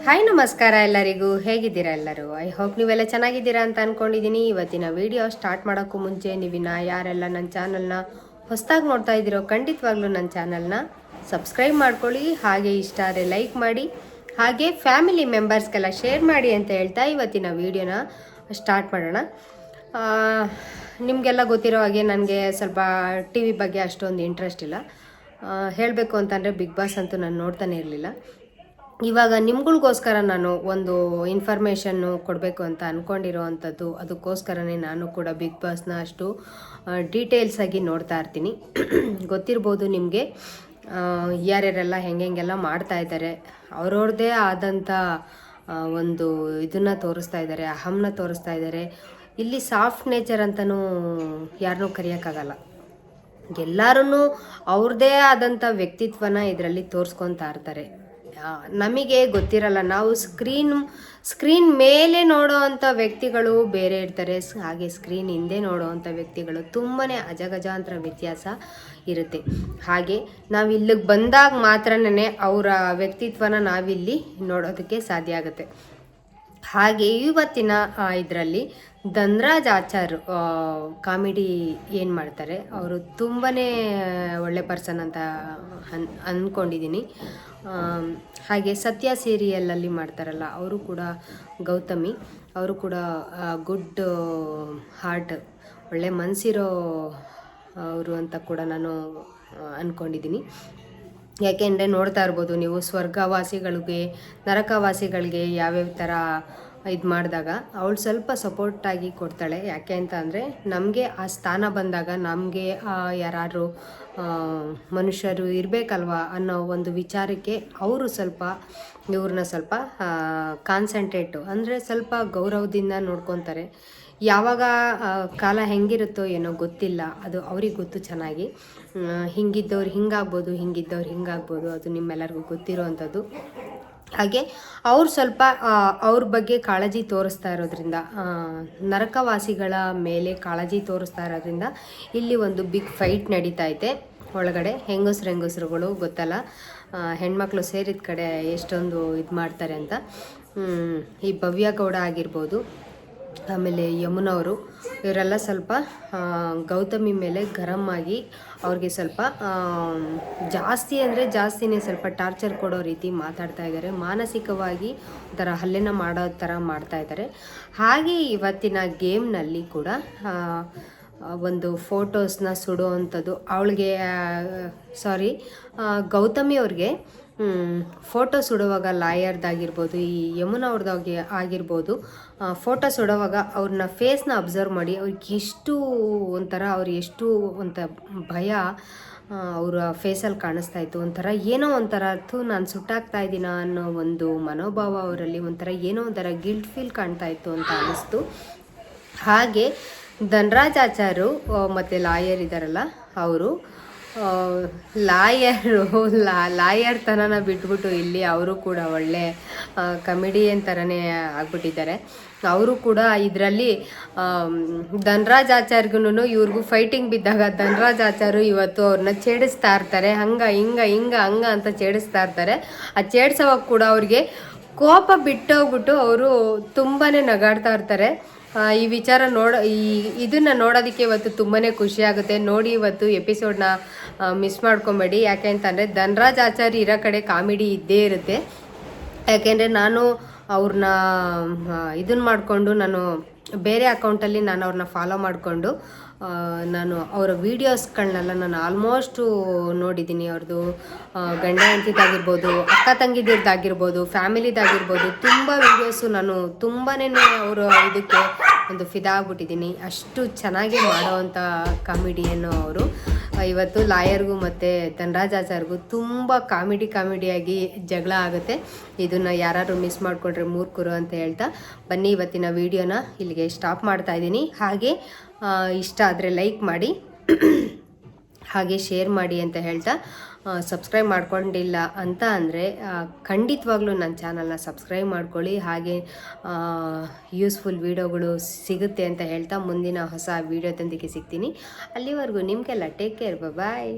Hi ನಮಸ್ಕಾರ ಎಲ್ಲರಿಗೂ. ಹೇಗಿದ್ದೀರಾ ಎಲ್ಲರೂ? ಐ ಹೋಪ್ ನೀವೆಲ್ಲ ಚೆನ್ನಾಗಿದ್ದೀರಾ ಅಂತ ಅಂದ್ಕೊಂಡಿದ್ದೀನಿ. ಇವತ್ತಿನ ವಿಡಿಯೋ ಸ್ಟಾರ್ಟ್ ಮಾಡೋಕ್ಕೂ ಮುಂಚೆ ನೀವಿನ ಯಾರೆಲ್ಲ ನನ್ನ ಚಾನಲ್ನ ಹೊಸದಾಗಿ ನೋಡ್ತಾ ಇದ್ದೀರೋ ಖಂಡಿತವಾಗ್ಲೂ ನನ್ನ ಚಾನಲ್ನ ಸಬ್ಸ್ಕ್ರೈಬ್ ಮಾಡ್ಕೊಳ್ಳಿ. ಹಾಗೆ ಇಷ್ಟ ಆದರೆ ಲೈಕ್ ಮಾಡಿ, ಹಾಗೆ ಫ್ಯಾಮಿಲಿ ಮೆಂಬರ್ಸ್ಗೆಲ್ಲ ಶೇರ್ ಮಾಡಿ ಅಂತ ಹೇಳ್ತಾ ಇವತ್ತಿನ ವಿಡಿಯೋನ ಸ್ಟಾರ್ಟ್ ಮಾಡೋಣ. ನಿಮಗೆಲ್ಲ ಗೊತ್ತಿರೋ ಹಾಗೆ ನನಗೆ ಸ್ವಲ್ಪ ಟಿ ವಿ ಬಗ್ಗೆ ಅಷ್ಟೊಂದು ಇಂಟ್ರೆಸ್ಟ್ ಇಲ್ಲ. ಹೇಳಬೇಕು ಅಂತಂದರೆ ಬಿಗ್ ಬಾಸ್ ಅಂತೂ ನಾನು ನೋಡ್ತಾನೆ ಇರಲಿಲ್ಲ. ಇವಾಗ ನಿಮ್ಗಳಿಗೋಸ್ಕರ ನಾನು ಒಂದು ಇನ್ಫಾರ್ಮೇಷನ್ನು ಕೊಡಬೇಕು ಅಂತ ಅಂದ್ಕೊಂಡಿರೋ ಅಂಥದ್ದು, ಅದಕ್ಕೋಸ್ಕರನೇ ನಾನು ಕೂಡ ಬಿಗ್ ಬಾಸ್ನ ಅಷ್ಟು ಡೀಟೇಲ್ಸಾಗಿ ನೋಡ್ತಾ ಇರ್ತೀನಿ. ಗೊತ್ತಿರ್ಬೋದು ನಿಮಗೆ ಯಾರ್ಯಾರೆಲ್ಲ ಹೆಂಗೆಲ್ಲ ಮಾಡ್ತಾಯಿದ್ದಾರೆ, ಅವ್ರವ್ರದ್ದೇ ಆದಂಥ ಒಂದು ಇದನ್ನು ತೋರಿಸ್ತಾ ಇದ್ದಾರೆ, ಅಹಂನ ತೋರಿಸ್ತಾ ಇದ್ದಾರೆ. ಇಲ್ಲಿ ಸಾಫ್ಟ್ ನೇಚರ್ ಅಂತಲೂ ಯಾರನ್ನೂ ಕರೆಯೋಕ್ಕಾಗಲ್ಲ. ಎಲ್ಲರೂ ಅವ್ರದ್ದೇ ಆದಂಥ ವ್ಯಕ್ತಿತ್ವನ ಇದರಲ್ಲಿ ತೋರಿಸ್ಕೊತಾ ಇರ್ತಾರೆ. ನಮಗೆ ಗೊತ್ತಿರಲ್ಲ, ನಾವು ಸ್ಕ್ರೀನ್ ಮೇಲೆ ನೋಡೋ ಅಂಥ ವ್ಯಕ್ತಿಗಳು ಬೇರೆ ಇರ್ತಾರೆ, ಹಾಗೆ ಸ್ಕ್ರೀನ್ ಹಿಂದೆ ನೋಡೋ ಅಂಥ ವ್ಯಕ್ತಿಗಳು ತುಂಬಾ ಅಜಗಜಾಂತರ ವ್ಯತ್ಯಾಸ ಇರುತ್ತೆ. ಹಾಗೆ ನಾವು ಇಲ್ಲಿಗೆ ಬಂದಾಗ ಮಾತ್ರನೇ ಅವರ ವ್ಯಕ್ತಿತ್ವನ ನಾವಿಲ್ಲಿ ನೋಡೋದಕ್ಕೆ ಸಾಧ್ಯ ಆಗುತ್ತೆ. ಹಾಗೆ ಇವತ್ತಿನ ಇದರಲ್ಲಿ ಧನ್ರಾಜ್ ಆಚಾರ್ ಕಾಮಿಡಿ ಏನು ಮಾಡ್ತಾರೆ, ಅವರು ತುಂಬಾ ಒಳ್ಳೆ ಪರ್ಸನ್ ಅಂತ ಅಂದ್ಕೊಂಡಿದ್ದೀನಿ. ಹಾಗೆ ಸತ್ಯ ಸೀರಿಯಲಲ್ಲಿ ಮಾಡ್ತಾರಲ್ಲ ಅವರು ಕೂಡ, ಗೌತಮಿ ಅವರು ಕೂಡ ಗುಡ್ ಹಾರ್ಟ್, ಒಳ್ಳೆ ಮನಸ್ಸಿರೋ ಅವರು ಅಂತ ಕೂಡ ನಾನು ಅಂದ್ಕೊಂಡಿದ್ದೀನಿ. ಯಾಕೆಂದರೆ ನೋಡ್ತಾ ಇರ್ಬೋದು ನೀವು, ಸ್ವರ್ಗವಾಸಿಗಳಿಗೆ ನರಕವಾಸಿಗಳಿಗೆ ಯಾವ್ಯಾವ ಥರ ಇದು ಮಾಡಿದಾಗ ಅವಳು ಸ್ವಲ್ಪ ಸಪೋರ್ಟಾಗಿ ಕೊಡ್ತಾಳೆ. ಯಾಕೆ ಅಂತ ಅಂದರೆ ನಮಗೆ ಆ ಸ್ಥಾನ ಬಂದಾಗ ನಮಗೆ ಯಾರು ಮನುಷ್ಯರು ಇರಬೇಕಲ್ವ ಅನ್ನೋ ಒಂದು ವಿಚಾರಕ್ಕೆ ಅವರು ಸ್ವಲ್ಪ ಇವ್ರನ್ನ ಸ್ವಲ್ಪ ಕಾನ್ಸಂಟ್ರೇಟು ಅಂದರೆ ಸ್ವಲ್ಪ ಗೌರವದಿಂದ ನೋಡ್ಕೊತಾರೆ. ಯಾವಾಗ ಕಾಲ ಹೆಂಗಿರುತ್ತೋ ಏನೋ ಗೊತ್ತಿಲ್ಲ, ಅದು ಅವ್ರಿಗೆ ಗೊತ್ತು ಚೆನ್ನಾಗಿ. ಹಿಂಗಿದ್ದವ್ರು ಹಿಂಗಾಗ್ಬೋದು, ಹಿಂಗಿದ್ದವ್ರು ಹಿಂಗಾಗ್ಬೋದು, ಅದು ನಿಮ್ಮೆಲ್ಲರಿಗೂ ಗೊತ್ತಿರೋ ಅಂಥದ್ದು. ಹಾಗೆ ಅವ್ರು ಸ್ವಲ್ಪ ಅವ್ರ ಬಗ್ಗೆ ಕಾಳಜಿ ತೋರಿಸ್ತಾ ಇರೋದ್ರಿಂದ, ನರಕವಾಸಿಗಳ ಮೇಲೆ ಕಾಳಜಿ ತೋರಿಸ್ತಾ ಇರೋದ್ರಿಂದ ಇಲ್ಲಿ ಒಂದು ಬಿಗ್ ಫೈಟ್ ನಡೀತಾ ಐತೆ ಒಳಗಡೆ. ಹೆಂಗಸರುಗಳು ಗೊತ್ತಲ್ಲ, ಹೆಣ್ಮಕ್ಳು ಸೇರಿದ ಕಡೆ ಎಷ್ಟೊಂದು ಇದು ಮಾಡ್ತಾರೆ ಅಂತ. ಈ ಭವ್ಯ ಗೌಡ ಆಗಿರ್ಬೋದು, ಆಮೇಲೆ ಯಮುನವರು, ಇವರೆಲ್ಲ ಸ್ವಲ್ಪ ಗೌತಮಿ ಮೇಲೆ ಗರಂ ಆಗಿ ಅವ್ರಿಗೆ ಸ್ವಲ್ಪ ಜಾಸ್ತಿ ಅಂದರೆ ಜಾಸ್ತಿನೇ ಸ್ವಲ್ಪ ಟಾರ್ಚರ್ ಕೊಡೋ ರೀತಿ ಮಾತಾಡ್ತಾ ಇದ್ದಾರೆ. ಮಾನಸಿಕವಾಗಿ ಒಂಥರ ಹಲ್ಲೆನ ಮಾಡೋ ಥರ ಮಾಡ್ತಾಯಿದ್ದಾರೆ. ಹಾಗೆ ಇವತ್ತಿನ ಗೇಮ್ನಲ್ಲಿ ಕೂಡ ಒಂದು ಫೋಟೋಸ್ನ ಸುಡೋ ಅಂಥದ್ದು, ಅವಳಿಗೆ ಗೌತಮಿ ಅವ್ರಿಗೆ ಫೋಟೋ ಸುಡುವಾಗ ಲಾಯರ್ದಾಗಿರ್ಬೋದು, ಈ ಯಮುನಾ ಅವ್ರದ್ದಾಗಿ ಆಗಿರ್ಬೋದು, ಫೋಟೋ ಸುಡುವಾಗ ಅವ್ರನ್ನ ಫೇಸ್ನ ಅಬ್ಸರ್ವ್ ಮಾಡಿ ಅವ್ರಿಗೆ ಎಷ್ಟು ಒಂಥರ ಭಯ ಅವರ ಫೇಸಲ್ಲಿ ಕಾಣಿಸ್ತಾ ಇತ್ತು. ಒಂಥರ ಏನೋ ಒಂಥರ ನಾನು ಸುಟ್ಟಾಗ್ತಾ ಇದ್ದೀನ ಅನ್ನೋ ಒಂದು ಮನೋಭಾವ ಅವರಲ್ಲಿ, ಏನೋ ಒಂಥರ ಗಿಲ್ಟ್ ಫೀಲ್ ಕಾಣ್ತಾ ಇತ್ತು ಅಂತ ಅನ್ನಿಸ್ತು. ಹಾಗೆ ಧನ್ರಾಜ್ ಆಚಾರು ಮತ್ತು ಲಾಯರ್ ಇದ್ದಾರಲ್ಲ, ಅವರು ಲಾಯರ್ ತನನ ಬಿಟ್ಬಿಟ್ಟು ಇಲ್ಲಿ ಅವರು ಕೂಡ ಒಳ್ಳೆ ಕಮಿಡಿಯನ್ ಥರನೇ ಆಗ್ಬಿಟ್ಟಿದ್ದಾರೆ. ಅವರು ಕೂಡ ಇದರಲ್ಲಿ ಧನ್ರಾಜ್ ಆಚಾರ್ಗೂ ಇವ್ರಿಗೂ ಫೈಟಿಂಗ್ ಬಿದ್ದಾಗ ಧನ್ರಾಜ್ ಆಚಾರು ಇವತ್ತು ಅವ್ರನ್ನ ಛೇಡಿಸ್ತಾ ಇರ್ತಾರೆ. ಹಿಂಗ ಅಂತ ಛೇಡಿಸ್ತಾ ಇರ್ತಾರೆ. ಆ ಛೇಡ್ಸೋವಾಗ ಕೂಡ ಅವ್ರಿಗೆ ಕೋಪ ಬಿಟ್ಟೋಗ್ಬಿಟ್ಟು ಅವರು ತುಂಬಾ ನಗಾಡ್ತಾ ಇರ್ತಾರೆ. ಈ ವಿಚಾರ ಇದನ್ನು ನೋಡೋದಕ್ಕೆ ಇವತ್ತು ತುಂಬಾ ಖುಷಿ ಆಗುತ್ತೆ. ನೋಡಿ ಇವತ್ತು ಎಪಿಸೋಡ್ನ ಮಿಸ್ ಮಾಡ್ಕೊಬೇಡಿ. ಯಾಕೆ ಅಂತಂದರೆ ಧನ್ರಾಜ್ ಆಚಾರ್ ಇರೋ ಕಡೆ ಕಾಮಿಡಿ ಇದ್ದೇ ಇರುತ್ತೆ. ಯಾಕೆಂದರೆ ನಾನು ಅವ್ರನ್ನ ಇದನ್ನು ಮಾಡಿಕೊಂಡು, ನಾನು ಬೇರೆ ಅಕೌಂಟಲ್ಲಿ ನಾನು ಅವ್ರನ್ನ ಫಾಲೋ ಮಾಡಿಕೊಂಡು ನಾನು ಅವರ ವೀಡಿಯೋಸ್ಗಳನ್ನೆಲ್ಲ ನಾನು ಆಲ್ಮೋಸ್ಟು ನೋಡಿದ್ದೀನಿ. ಅವ್ರದ್ದು ಗಂಡ ಹೆಂಡತಿದಾಗಿರ್ಬೋದು, ಅಕ್ಕ ತಂಗಿದಿರ್ದಾಗಿರ್ಬೋದು, ಫ್ಯಾಮಿಲಿದಾಗಿರ್ಬೋದು, ತುಂಬ ವೀಡಿಯೋಸು ನಾನು ತುಂಬಾ ಅವರು ಇದಕ್ಕೆ ಒಂದು ಫಿದಾ ಆಗ್ಬಿಟ್ಟಿದ್ದೀನಿ. ಅಷ್ಟು ಚೆನ್ನಾಗಿ ಮಾಡೋವಂಥ ಕಾಮಿಡಿಯನ್ನು ಅವರು. ಇವತ್ತು ಲಾಯರ್ಗೂ ಮತ್ತು ಧನ್ರಾಜ್ ಆಚಾರ್ಗೂ ತುಂಬ ಕಾಮಿಡಿಯಾಗಿ ಜಗಳ ಆಗುತ್ತೆ. ಇದನ್ನು ಯಾರು ಮಿಸ್ ಮಾಡಿಕೊಂಡ್ರೆ ಮೂರ್ಖರು ಅಂತ ಹೇಳ್ತಾ ಬನ್ನಿ ಇವತ್ತಿನ ವಿಡಿಯೋನ ಇಲ್ಲಿಗೆ ಸ್ಟಾಪ್ ಮಾಡ್ತಾ ಇದ್ದೀನಿ. ಹಾಗೆ ಇಷ್ಟ ಆದರೆ ಲೈಕ್ ಮಾಡಿ, ಹಾಗೆ ಶೇರ್ ಮಾಡಿ ಅಂತ ಹೇಳ್ತಾ, ಸಬ್ಸ್ಕ್ರೈಬ್ ಮಾಡ್ಕೊಂಡಿಲ್ಲ ಅಂತ ಅಂದರೆ ಖಂಡಿತವಾಗ್ಲೂ ನನ್ನ ಚಾನಲ್ನ ಸಬ್ಸ್ಕ್ರೈಬ್ ಮಾಡ್ಕೊಳ್ಳಿ. ಹಾಗೆ ಯೂಸ್ಫುಲ್ ವೀಡಿಯೋಗಳು ಸಿಗುತ್ತೆ ಅಂತ ಹೇಳ್ತಾ ಮುಂದಿನ ಹೊಸ ವೀಡಿಯೋದೊಂದಿಗೆ ಸಿಗ್ತೀನಿ. ಅಲ್ಲಿವರೆಗೂ ನಿಮಗೆಲ್ಲ ಟೇಕ್ ಕೇರ್, ಬಾಯ್.